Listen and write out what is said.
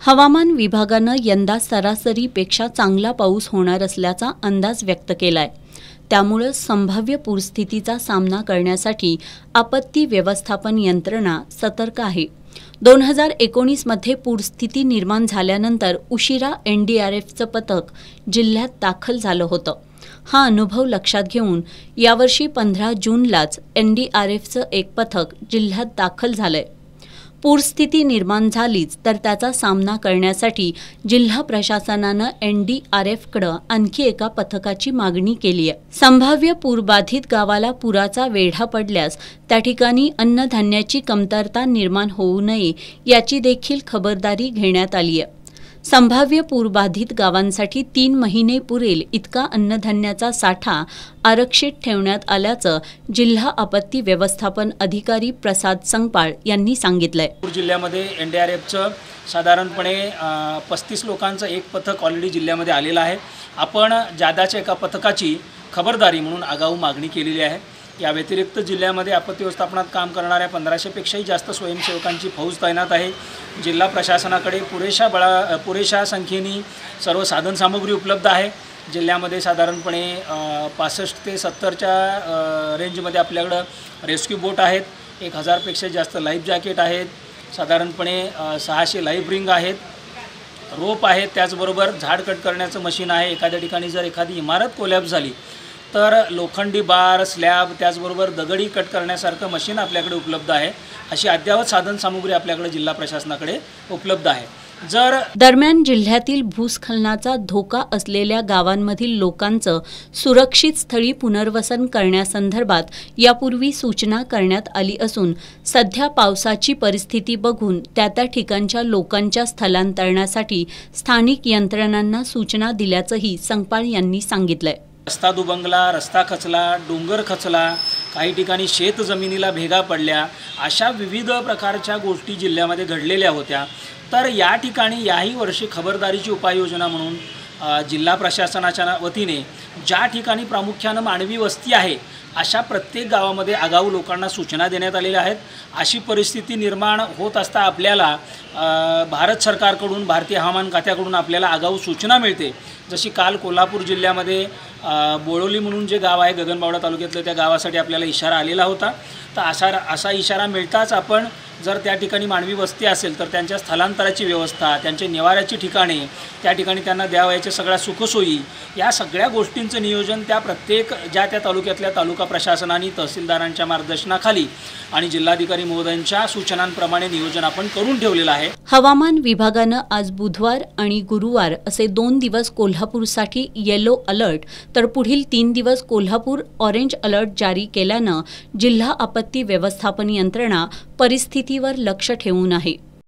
हवामान विभागानं यंदा सरासरीपेक्षा चांगला पाऊस होणार असल्याचा अंदाज व्यक्त केलाय। त्यामुळे संभाव्य पूरस्थितीचा सामना करण्यासाठी आपत्ती व्यवस्थापन यंत्रणा सतर्क आहे। 2019 मध्ये पूरस्थिती निर्माण झाल्यानंतर उशिरा एनडीआरएफचं पथक जिल्ह्यात दाखल झालं होतं। हा अनुभव लक्षात घेऊन यावर्षी 15 जूनलाच एनडीआरएफचं एक पथक जिल्ह्यात दाखल झालंय। पूरस्थिती निर्माण झालीच तर त्याचा सामना करण्यासाठी जिल्हा प्रशासनानं एनडीआरएफकडे आणखी एका पथकाची मागणी केली आहे। संभाव्य पूरबाधित गावाला पुराचा वेढा पडल्यास त्या ठिकाणी अन्नधान्याची कमतरता निर्माण होऊ नये याची देखील खबरदारी घेण्यात आली आहे। संभाव्य पूरबाधित गावांसाठी 3 महिने पुरेल इतका अन्नधान्याचा साठा आरक्षित ठेवण्यात आल्याचं जिल्हा आपत्ती व्यवस्थापन अधिकारी प्रसाद संगपाळ यांनी सांगितलंय। जिल्ह्यामध्ये एनडीआरएफचं साधारणपणे 35 लोकांचं एक पथक ऑलरेडी जिल्ह्यामध्ये आलेलं आहे। आपण जादाच्या एका पथकाची खबरदारी म्हणून आगाऊ मागणी केलेली आहे। या व्यतिरिक्त जिल्ह्यामध्ये आपत्ती व्यवस्थापनात काम करणाऱ्या 1500 पेक्षाही जास्त स्वयंसेवकांची फौज तैनात आहे। जिल्हा प्रशासनाकडे पुरेशा संख्येने सर्व साधनसामुग्री उपलब्ध आहे। जिल्ह्यामध्ये साधारणपणे 65 ते 70च्या रेंजमध्ये आपल्याकडं रेस्क्यू बोट आहेत, 1000 पेक्षा जास्त लाईफ जॅकेट आहेत, साधारणपणे 600 लाईफ रिंग आहेत, रोप आहेत, त्याचबरोबर झाड कट करण्याचं मशीन आहे। एखाद्या ठिकाणी जर एखादी इमारत कोलॅप्स झाली तर लोखंडी बार, स्लॅब, त्याचबरोबर दगडी कट करण्यासारखं मशीन आपल्याकडे उपलब्ध आहे। अशी अद्ययावत साधनसामुग्री आपल्याकडे जिल्हा प्रशासनाकडे उपलब्ध आहे। दरम्यान जिल्ह्यातील भूस्खलनाचा धोका असलेल्या गावांमधील लोकांचं सुरक्षित स्थळी पुनर्वसन करण्यासंदर्भात यापूर्वी सूचना करण्यात आली असून सध्या पावसाची परिस्थिती बघून त्या ठिकाणच्या लोकांच्या स्थलांतरणासाठी स्थानिक यंत्रणांना सूचना दिल्याचंही संगपाळ यांनी सांगितलंय। रस्ता दुबंगला, रस्ता खचला, डोंगर खचला, काही ठिकाणी शेत जमिनीला भेगा पडल्या, अशा विविध प्रकारच्या गोष्टी जिल्ह्यामध्ये घडलेल्या होत्या। तर या ठिकाणी याही वर्षी खबरदारीची उपाययोजना म्हणून जिल्हा प्रशासनाच्या वतीने ज्या ठिकाणी प्रामुख्याने मानवी वस्ती आहे अशा प्रत्येक गावामध्ये आगाऊ लोकांना सूचना देण्यात आलेल्या आहेत। अशी परिस्थिती निर्माण होत असता आपल्याला भारत सरकारकडून, भारतीय हवामान खात्याकडून आपल्याला आगाऊ सूचना मिळते। जशी काल कोल्हापूर जिल्ह्यामध्ये बोळोली म्हणून जे गाव आहे गगनबावडा तालुक्यातलं, त्या गावासाठी आपल्याला इशारा आलेला होता। तर असा इशारा मिळताच आपण जर त्या ठिकाणी मानवी वस्ती असेल तर त्यांच्या स्थलांतराची व्यवस्था, त्यांचे निवाऱ्याची ठिकाणे, त्या ठिकाणी त्यांना द्यावयाच्या सगळ्या सुखसोयी, या सगळ्या गोष्टींचं नियोजन त्या प्रत्येक त्या तालुक्यातल्या तालुका प्रशासनाने, तहसीलदारांच्या मार्गदर्शनाखाली आणि जिल्हाधिकारी महोदयांच्या सूचनांप्रमाणे नियोजन आपण करून ठेवलेलं आहे। हवामान विभागानं आज बुधवार आणि गुरुवार असे 2 दिवस कोल्हापूरसाठी येलो अलर्ट तर पुढील 3 दिवस कोल्हापूर ऑरेंज अलर्ट जारी केल्यानं जिल्हा आपत्ती व्यवस्थापन यंत्रणा परिस्थितीवर लक्ष ठेवून आहे।